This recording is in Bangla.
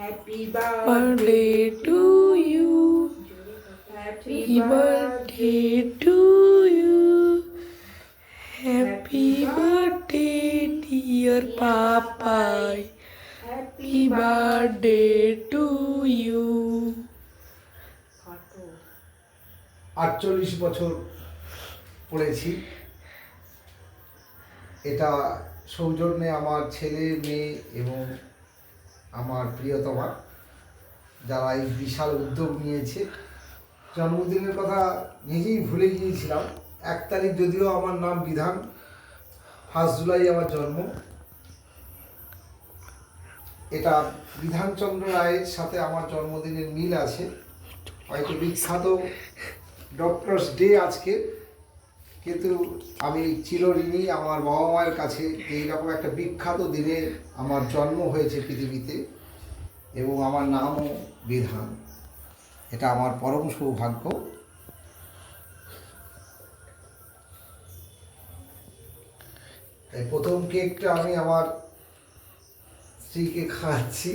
Happy birthday to you. Happy Happy birthday to you. Happy birthday, dear Papa. Happy birthday to you. 48 বছর পড়েছি। এটা সৌজন্যে আমার ছেলে মেয়ে এবং আমার প্রিয়তমা যারা এই বিশাল উদ্যোগ নিয়েছে। জন্মদিনের কথা নিজেই ভুলে গিয়েছিলাম। 1 তারিখ যদিও আমার নাম বিধান, 1 জুলাই আমার জন্ম। এটা বিধানচন্দ্র রায়ের সাথে আমার জন্মদিনের মিল আছে। হয়তো বিখ্যাত ডক্টরস ডে আজকে, কিন্তু আমি চিরঋণী আমার বাবা মায়ের কাছে এইরকম একটা বিখ্যাত দিনে আমার জন্ম হয়েছে পৃথিবীতে এবং আমার নামও বিধান। এটা আমার পরম সৌভাগ্য। তাই প্রথম কেকটা আমি আমার স্ত্রীকে খাওয়াচ্ছি।